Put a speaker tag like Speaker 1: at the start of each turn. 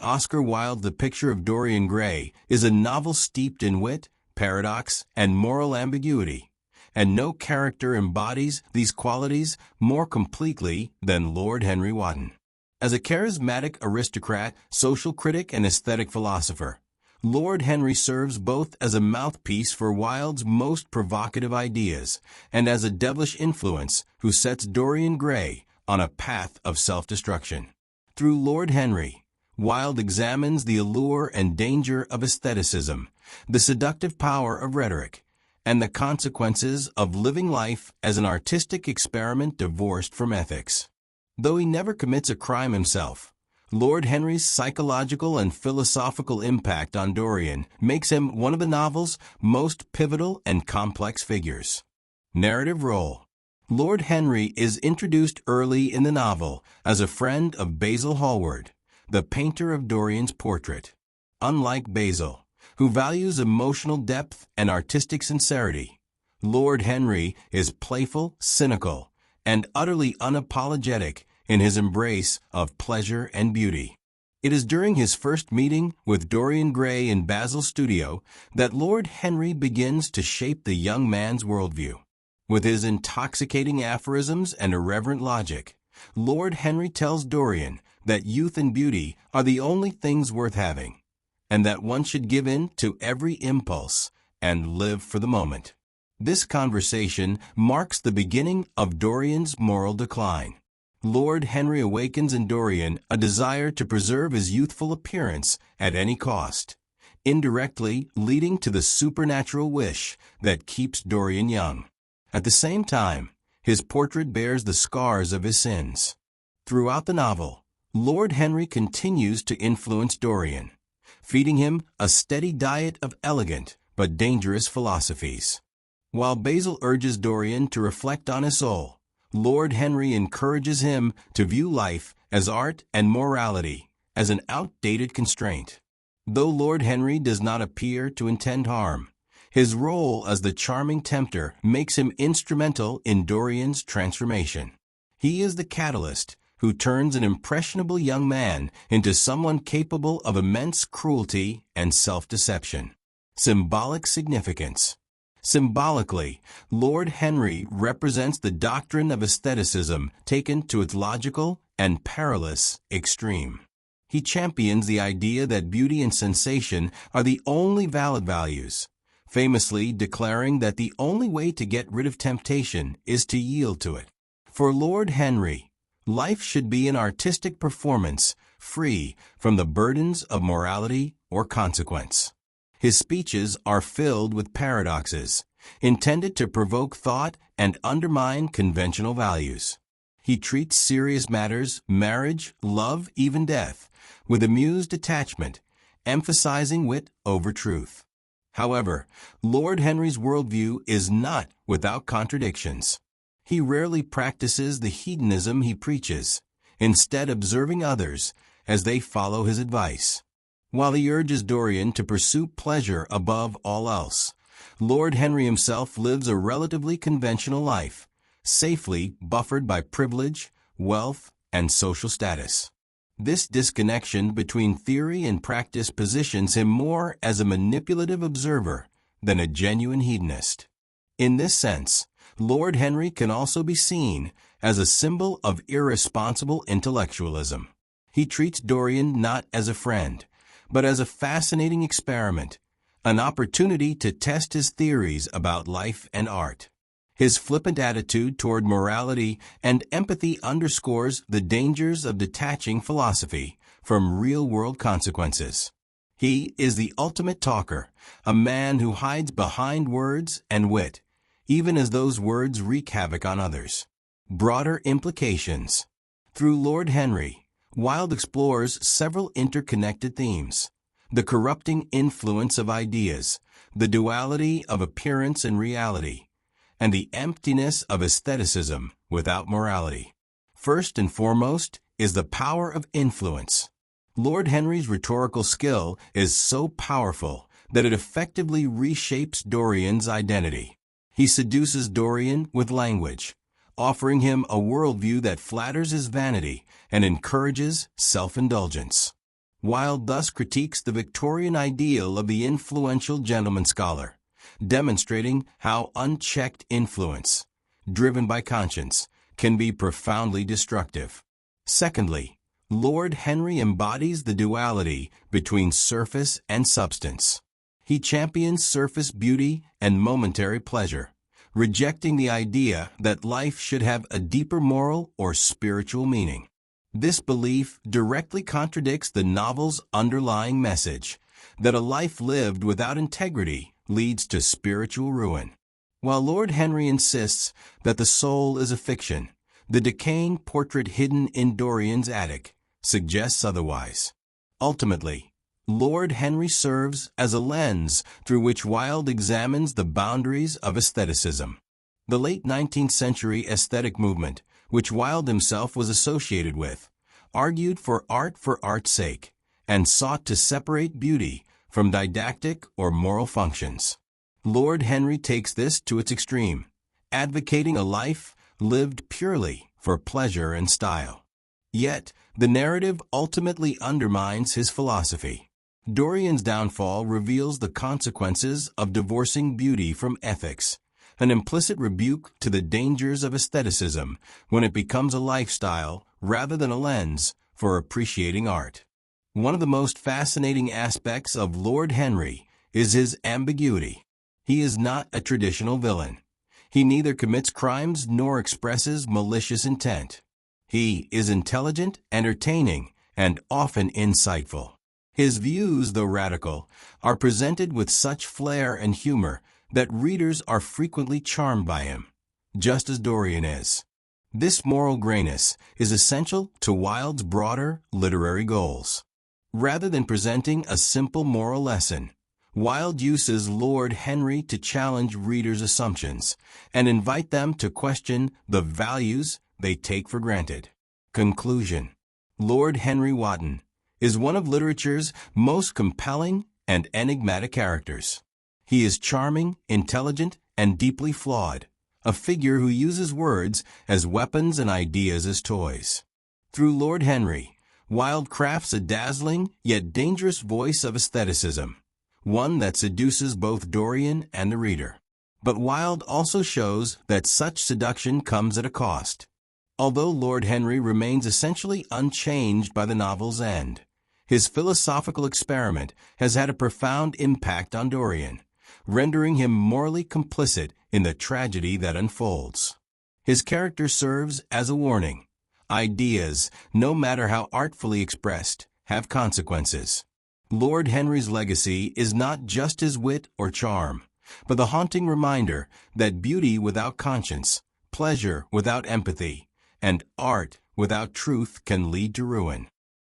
Speaker 1: Oscar Wilde, The Picture of Dorian Gray is a novel steeped in wit, paradox, and moral ambiguity, and no character embodies these qualities more completely than Lord Henry Wotton. As a charismatic aristocrat, social critic, and aesthetic philosopher, Lord Henry serves both as a mouthpiece for Wilde's most provocative ideas and as a devilish influence who sets Dorian Gray on a path of self-destruction. Through Lord Henry, Wilde examines the allure and danger of aestheticism, the seductive power of rhetoric, and the consequences of living life as an artistic experiment divorced from ethics. Though he never commits a crime himself, Lord Henry's psychological and philosophical impact on Dorian makes him one of the novel's most pivotal and complex figures. Narrative role. Lord Henry is introduced early in the novel as a friend of Basil Hallward, the painter of Dorian's portrait. Unlike Basil, who values emotional depth and artistic sincerity, Lord Henry is playful, cynical, and utterly unapologetic in his embrace of pleasure and beauty. It is during his first meeting with Dorian Gray in Basil's studio that Lord Henry begins to shape the young man's worldview. With his intoxicating aphorisms and irreverent logic, Lord Henry tells Dorian that youth and beauty are the only things worth having, and that one should give in to every impulse and live for the moment. This conversation marks the beginning of Dorian's moral decline. Lord Henry awakens in Dorian a desire to preserve his youthful appearance at any cost, indirectly leading to the supernatural wish that keeps Dorian young. At the same time, his portrait bears the scars of his sins. Throughout the novel, Lord Henry continues to influence Dorian, feeding him a steady diet of elegant but dangerous philosophies. While Basil urges Dorian to reflect on his soul, Lord Henry encourages him to view life as art and morality as an outdated constraint. Though Lord Henry does not appear to intend harm, his role as the charming tempter makes him instrumental in Dorian's transformation. He is the catalyst who turns an impressionable young man into someone capable of immense cruelty and self-deception. Symbolic significance. Symbolically, Lord Henry represents the doctrine of aestheticism taken to its logical and perilous extreme. He champions the idea that beauty and sensation are the only valid values, famously declaring that the only way to get rid of temptation is to yield to it. For Lord Henry, life should be an artistic performance free from the burdens of morality or consequence. His speeches are filled with paradoxes, intended to provoke thought and undermine conventional values. He treats serious matters, marriage, love, even death, with amused detachment, emphasizing wit over truth. However, Lord Henry's worldview is not without contradictions. He rarely practices the hedonism he preaches, instead observing others as they follow his advice. While he urges Dorian to pursue pleasure above all else, Lord Henry himself lives a relatively conventional life, safely buffered by privilege, wealth, and social status. This disconnection between theory and practice positions him more as a manipulative observer than a genuine hedonist. In this sense, Lord Henry can also be seen as a symbol of irresponsible intellectualism. He treats Dorian not as a friend, but as a fascinating experiment, an opportunity to test his theories about life and art. His flippant attitude toward morality and empathy underscores the dangers of detaching philosophy from real-world consequences. He is the ultimate talker, a man who hides behind words and wit, even as those words wreak havoc on others. Broader implications. Through Lord Henry, Wilde explores several interconnected themes: the corrupting influence of ideas, the duality of appearance and reality, and the emptiness of aestheticism without morality. First and foremost is the power of influence. Lord Henry's rhetorical skill is so powerful that it effectively reshapes Dorian's identity. He seduces Dorian with language, offering him a worldview that flatters his vanity and encourages self-indulgence. Wilde thus critiques the Victorian ideal of the influential gentleman scholar, demonstrating how unchecked influence, driven by conscience, can be profoundly destructive. Secondly, Lord Henry embodies the duality between surface and substance. He champions surface beauty and momentary pleasure, rejecting the idea that life should have a deeper moral or spiritual meaning. This belief directly contradicts the novel's underlying message, that a life lived without integrity leads to spiritual ruin. While Lord Henry insists that the soul is a fiction, the decaying portrait hidden in Dorian's attic suggests otherwise. Ultimately, Lord Henry serves as a lens through which Wilde examines the boundaries of aestheticism. The late 19th century aesthetic movement, which Wilde himself was associated with, argued for art's sake, and sought to separate beauty from didactic or moral functions. Lord Henry takes this to its extreme, advocating a life lived purely for pleasure and style. Yet, the narrative ultimately undermines his philosophy. Dorian's downfall reveals the consequences of divorcing beauty from ethics, an implicit rebuke to the dangers of aestheticism when it becomes a lifestyle rather than a lens for appreciating art. One of the most fascinating aspects of Lord Henry is his ambiguity. He is not a traditional villain. He neither commits crimes nor expresses malicious intent. He is intelligent, entertaining, and often insightful. His views, though radical, are presented with such flair and humor that readers are frequently charmed by him, just as Dorian is. This moral grayness is essential to Wilde's broader literary goals. Rather than presenting a simple moral lesson, Wilde uses Lord Henry to challenge readers' assumptions and invite them to question the values they take for granted. Conclusion: Lord Henry Wotton is one of literature's most compelling and enigmatic characters. He is charming, intelligent, and deeply flawed, a figure who uses words as weapons and ideas as toys. Through Lord Henry, Wilde crafts a dazzling yet dangerous voice of aestheticism, one that seduces both Dorian and the reader. But Wilde also shows that such seduction comes at a cost. Although Lord Henry remains essentially unchanged by the novel's end, his philosophical experiment has had a profound impact on Dorian, rendering him morally complicit in the tragedy that unfolds. His character serves as a warning. Ideas, no matter how artfully expressed, have consequences. Lord Henry's legacy is not just his wit or charm, but the haunting reminder that beauty without conscience, pleasure without empathy, and art without truth can lead to ruin.